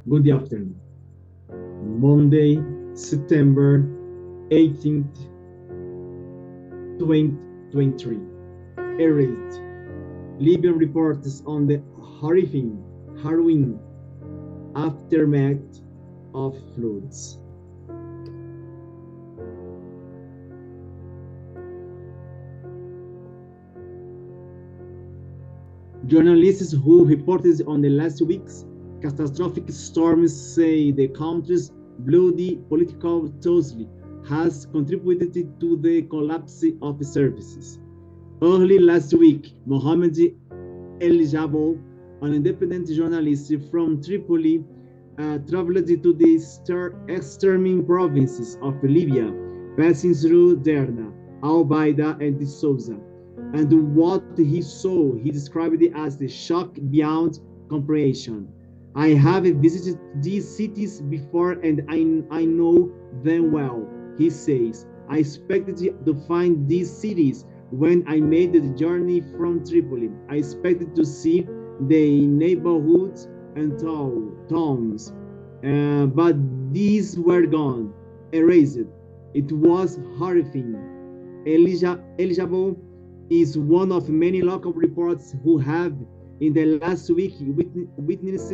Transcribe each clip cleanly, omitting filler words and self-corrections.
Good afternoon. Monday, September 18th, 2023. Erased. Libyan reports on the horrifying, harrowing aftermath of floods. Journalists who reported on the last week's catastrophic storms say the country's bloody political tussle has contributed to the collapse of services. Early last week, Mohammed El Jabo, an independent journalist from Tripoli, traveled to the extreme provinces of Libya, passing through Derna, Al Baida, and Sousa. And what he saw, he described it as the shock beyond comprehension. I have visited these cities before and I know them well, he says. I expected to find these cities when I made the journey from Tripoli. I expected to see the neighborhoods and towns, but these were gone, erased. It was horrifying. Eligible is one of many local reports who have, in the last week, witnessed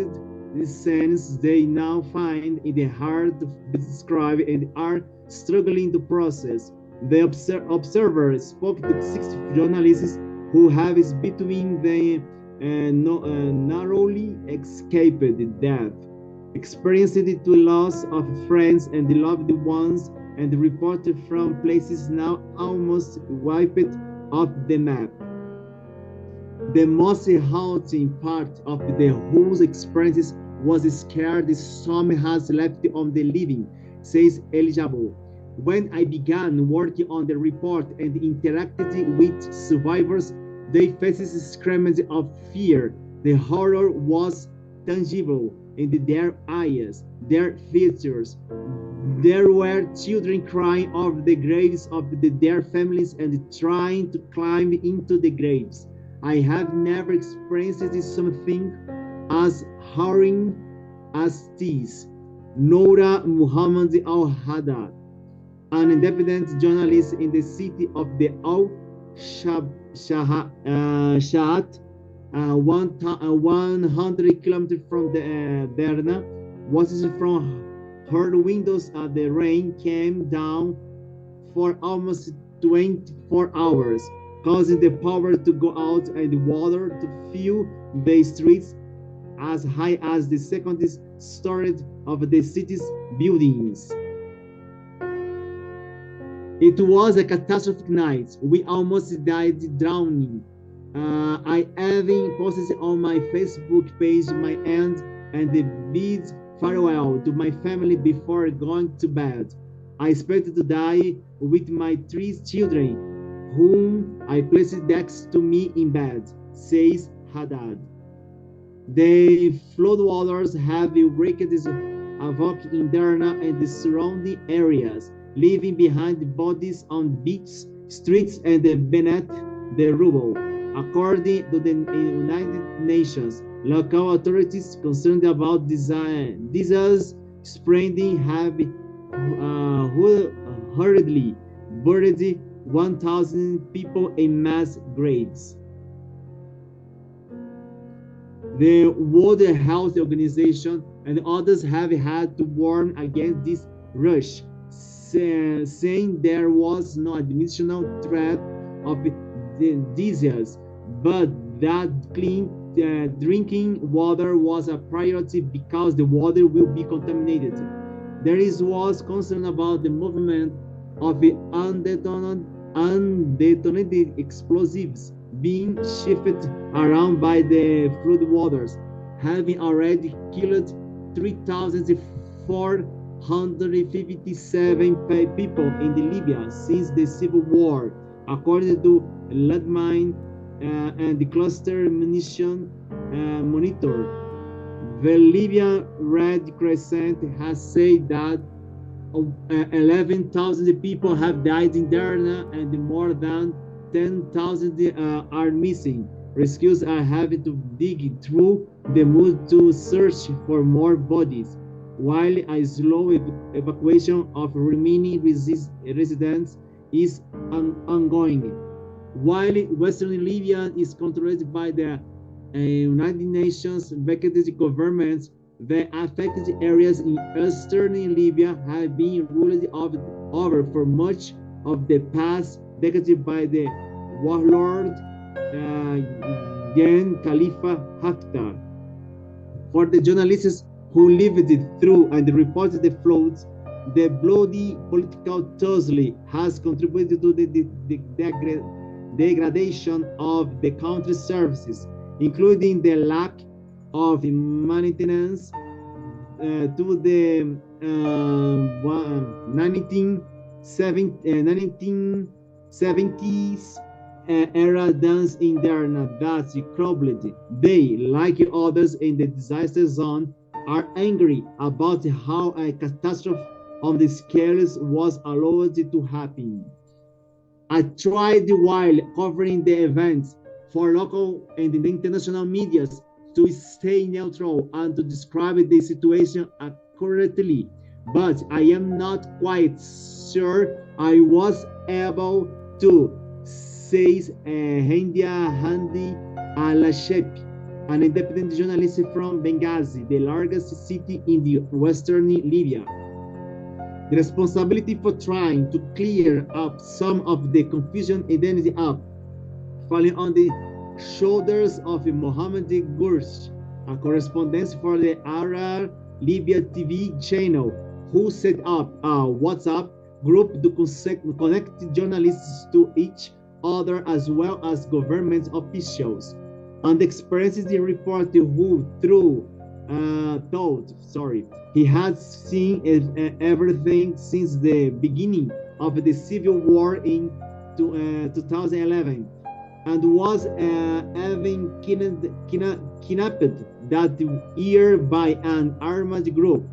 the scenes they now find in the hard to describe and are struggling to process. The observer spoke to 6 journalists who have between the narrowly escaped death, experienced the loss of friends and loved ones, and reported from places now almost wiped off the map. The most haunting part of the whole experience was the scare the storm has left on the living, says Eligible. When I began working on the report and interacted with survivors, they faced screams of fear. The horror was tangible in their eyes, their features. There were children crying over the graves of their families and trying to climb into the graves. I have never experienced something as harrowing as this. Noura Muhammad Al-Haddad, an independent journalist in the city of the Al-Shahat, 100 kilometers from Derna, watches from her windows as the rain came down for almost 24 hours, causing the power to go out and water to fill the streets as high as the second story of the city's buildings. It was a catastrophic night. We almost died drowning. I even posted on my Facebook page my end and the bid farewell to my family before going to bed. I expected to die with my 3 children, whom I placed next to me in bed, says Haddad. The floodwaters have wreaked havoc in Derna and the surrounding areas, leaving behind bodies on beach streets and beneath the rubble. According to the United Nations, local authorities concerned about disease spreading have hurriedly buried 1,000 people in mass graves. The World Health Organization and others have had to warn against this rush, saying there was no additional threat of disease, but that clean drinking water was a priority because the water will be contaminated. There was concern about the movement of the undetonated explosives being shifted around by the floodwaters, having already killed 3,457 people in Libya since the civil war, according to landmine and the cluster munition monitor. The Libyan Red Crescent has said that 11,000 people have died in Derna and more than 10,000 are missing. Rescues are having to dig through the mood to search for more bodies, while a slow evacuation of remaining residents is ongoing. While Western Libya is controlled by the United Nations vacated governments, the affected areas in eastern Libya have been ruled over for much of the past decade by the warlord Gen Khalifa Haftar. For the journalists who lived through and reported the floods, the bloody political tussle has contributed to the degradation of the country's services, including the lack of maintenance to the 1970s era dance in Derna that crumbled. They, like others in the disaster zone, are angry about how a catastrophe on the scales was allowed to happen. I tried while covering the events for local and international media to stay neutral and to describe the situation accurately, but I am not quite sure I was able to, says Hendia Handi Al-Shepi, an independent journalist from Benghazi, the largest city in the western Libya. The responsibility for trying to clear up some of the confusion ended up falling on the shoulders of Mohammed Gursh, a correspondent for the Arab Libya TV channel, who set up a WhatsApp group to connect journalists to each other as well as government officials. And expresses the reporter who thought he had seen everything since the beginning of the civil war in 2011 and was even kidnapped that year by an armed group.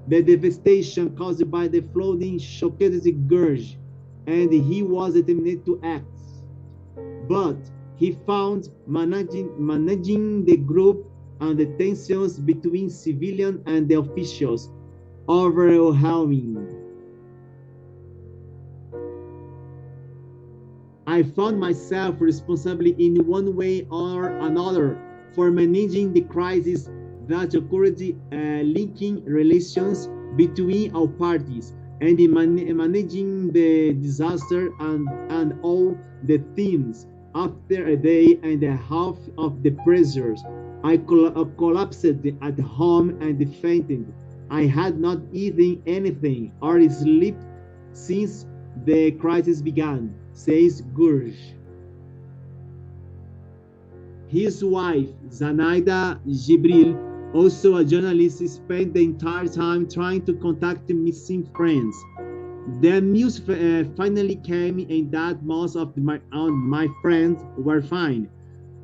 The devastation caused by the flooding shocked the Gurge, and he was determined to act. But he found managing the group and the tensions between civilians and the officials overwhelming. I found myself responsible in one way or another for managing the crisis that occurred, linking relations between our parties and managing the disaster and all the themes. After a day and a half of the pressures, I collapsed at home and fainted. I had not eaten anything or slept since the crisis began, says Gurj. His wife, Zanaida Jibril, also a journalist, spent the entire time trying to contact missing friends. The news finally came in that most of my friends were fine.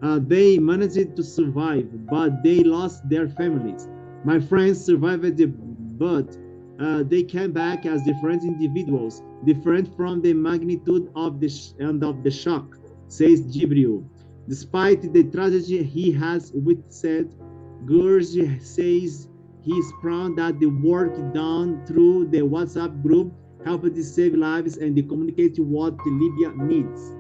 They managed to survive, but they lost their families. My friends survived, but they came back as different individuals, different from the magnitude of the shock, says Jibril. Despite the tragedy he has witnessed, Gurj says he is proud that the work done through the WhatsApp group helped to save lives and communicate what Libya needs.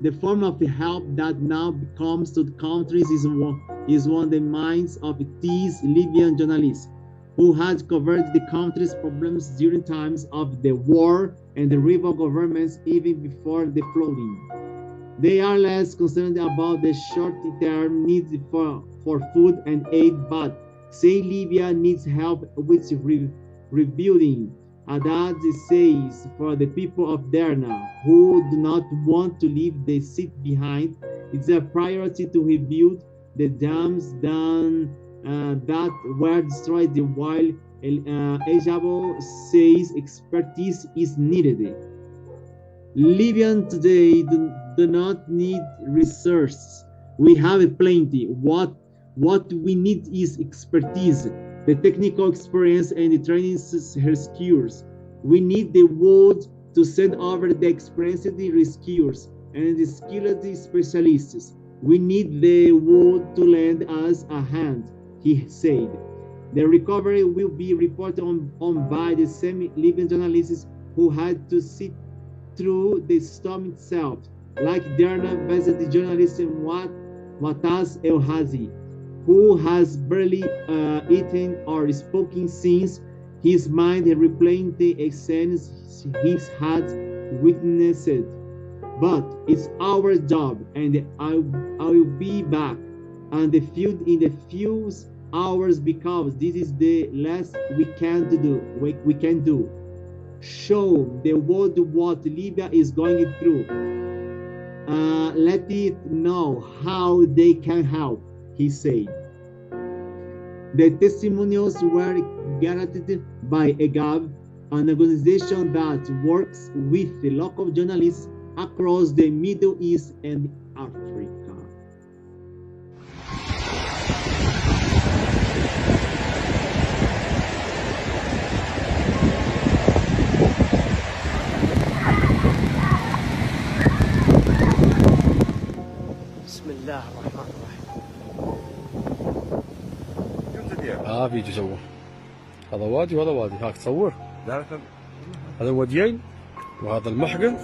The form of help that now comes to the countries is one of the minds of these Libyan journalists who had covered the country's problems during times of the war and the rival governments even before the flooding. They are less concerned about the short-term needs for food and aid, but say Libya needs help with rebuilding. Haddad says for the people of Derna who do not want to leave the city behind, it's a priority to rebuild the dams that were destroyed, while Ejabo says expertise is needed. Libyan today do not need resources. We have plenty. What we need is expertise, the technical experience and the training rescuers. We need the world to send over the experienced rescuers and the skilled specialists. We need the world to lend us a hand, he said. The recovery will be reported on by the same Libyan journalists who had to sit through the storm itself, like Derna visited journalist Wataz El-Hazi, who has barely eaten or spoken since his mind replaying the scenes he had witnessed. But it's our job, and I will be back on the field in a few hours because this is the last we can do. Show the world what Libya is going through. Let it know how they can help, he said. The testimonials were gathered by EGAB, an organization that works with the local journalists across the Middle East and Africa. بسم الله الرحمن الرحيم. في تصور هذا وادي وهذا وادي هاك تصور هذا وديين وهذا المحقن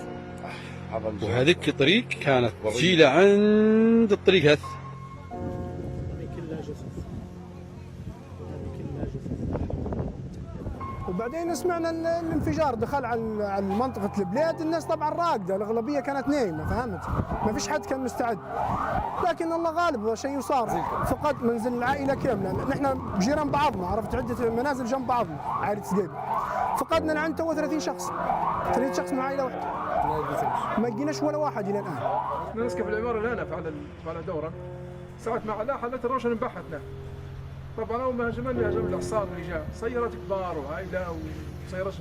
وهذيك طريق كانت تجي لعند الطريق هذا وبعدين سمعنا الانفجار دخل على منطقة البلاد. الناس طبعا راقدة، الأغلبية كانت نايمة، فهمت؟ ما فيش حد كان مستعد، لكن الله غالب شيء صار. فقد منزل العائلة كاملة، نحن بجيران بعضنا، عرفت، عدة منازل جنب بعضنا، عائلة سديب. فقدنا الآن تو 30 شخص، 30 شخص من عائلة واحدة. ما لقيناش ولا واحد إلى الآن. نسكب العمارة اللي أنا فعل دورة ساعة ما لا حلت الروشن انبحثنا. طبعا اول ما هجم الاعصار اللي جاء سيارات كبار وعائله وسيارات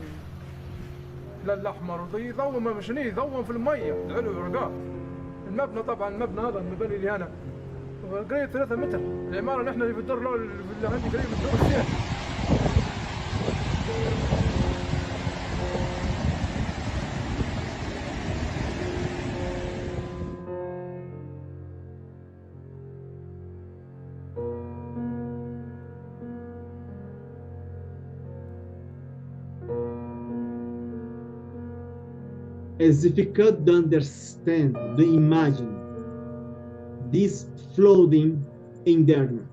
الاحمر وضوم مشني ضوم في الميه العلو رقاق. المبنى طبعا المبنى هذا المبني اللي هنا قريب 3 متر. العماره نحن اللي في الدور اللي عندي قريب الدور الثاني. It's difficult to understand, to imagine this flooding in Derna.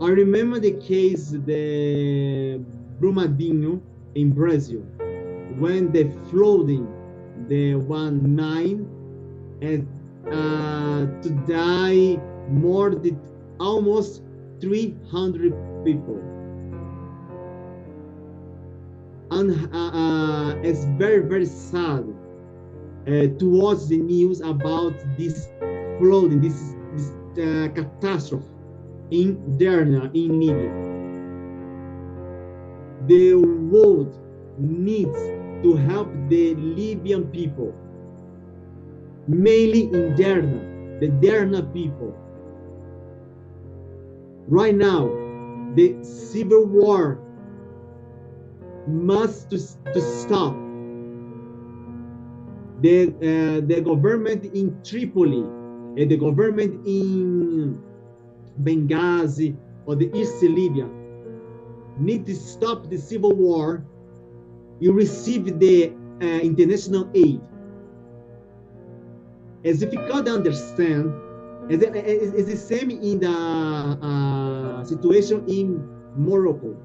I remember the case the Brumadinho in Brazil, when the flooding, the 19, and to die more than almost 300 people. And it's very, very sad to watch the news about this flooding, this catastrophe in Derna, in Libya. The world needs to help the Libyan people, mainly in Derna, the Derna people. Right now, the civil war must to stop. The government in Tripoli and the government in Benghazi or the East Libya need to stop the civil war. You receive the international aid. As difficult to understand, it's the same in the situation in Morocco.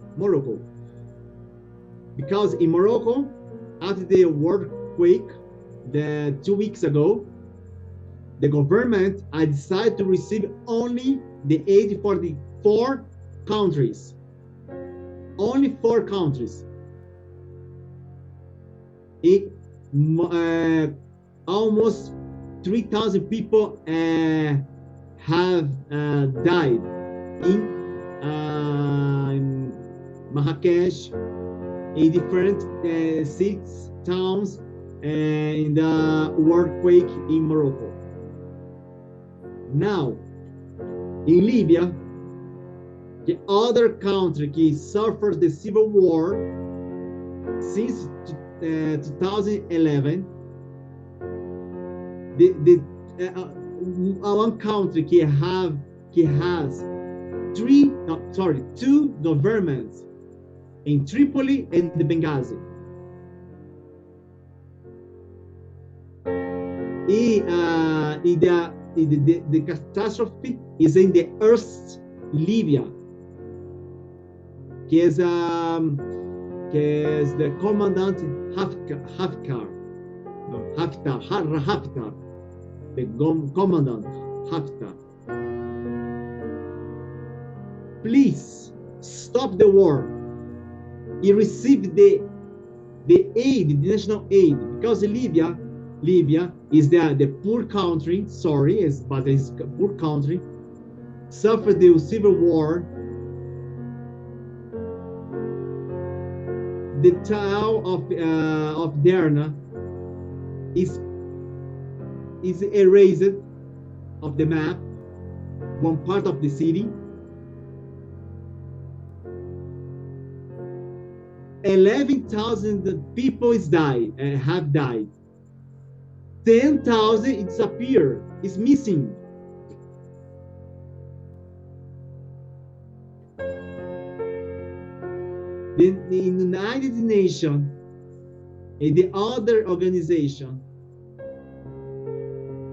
Because in Morocco, after the earthquake, 2 weeks ago, the government decided to receive only the aid for the 4 countries. Only 4 countries. Almost 3,000 people have died in Marrakesh, in different cities, towns, in the earthquake in Morocco. Now, in Libya, the other country that suffered the civil war since 2011, one country has two governments in Tripoli and Benghazi. The catastrophe is in the East Libya, que es the commandant Haftar, the commandant Haftar. Please stop the war. He received the aid, the national aid, because Libya is the poor country. But it's a poor country. Suffered the civil war. The town of Derna is erased of the map. One part of the city. 11,000 people have died. 10,000 disappeared. Is missing. The United Nations and the other organization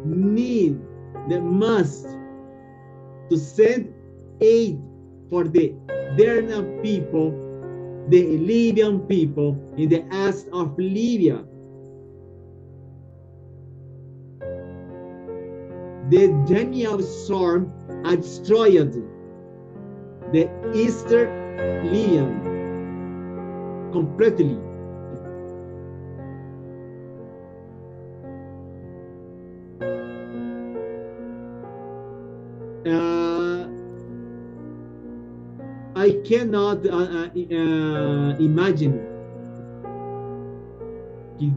must to send aid for the Derna people, the Libyan people in the east of Libya. The Daniel storm had destroyed the eastern Libya completely. I cannot imagine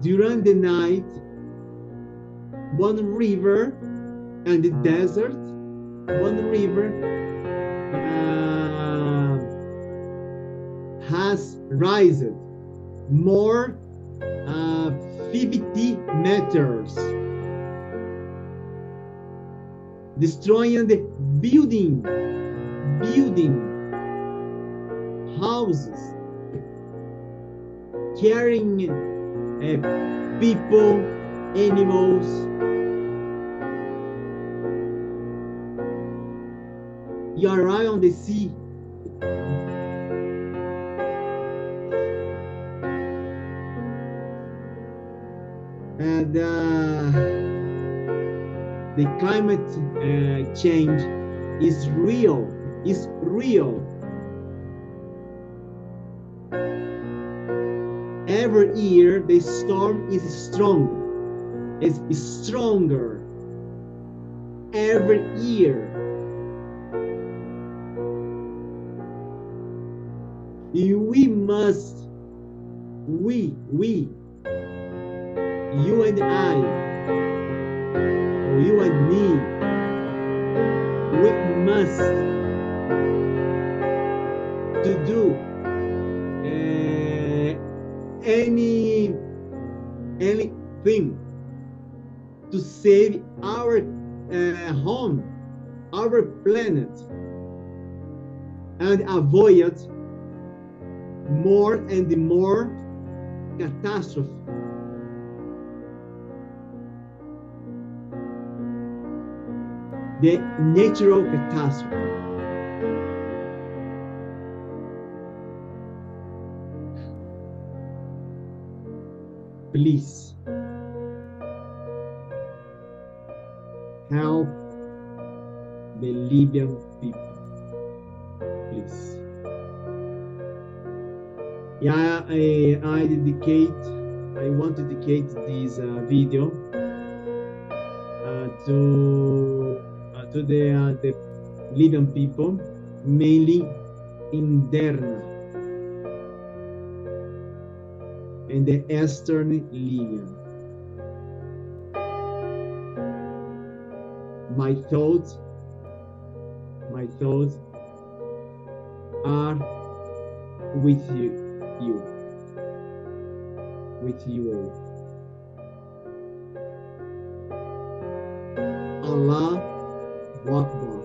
during the night, one river and the desert, one river has risen more 50 meters, destroying the building, houses, carrying people, animals. You are right on the sea. And the climate change is real. Every year the storm is stronger. Every year. You and I, or you and me, we must to do anything to save our home, our planet, and avoid more and more catastrophe. The natural catastrophe. Please help the Libyan people. Please. Yeah, I want to dedicate this video to the Libyan people, mainly in Derna and the eastern Libya. My thoughts are with you all. Allah Akbar.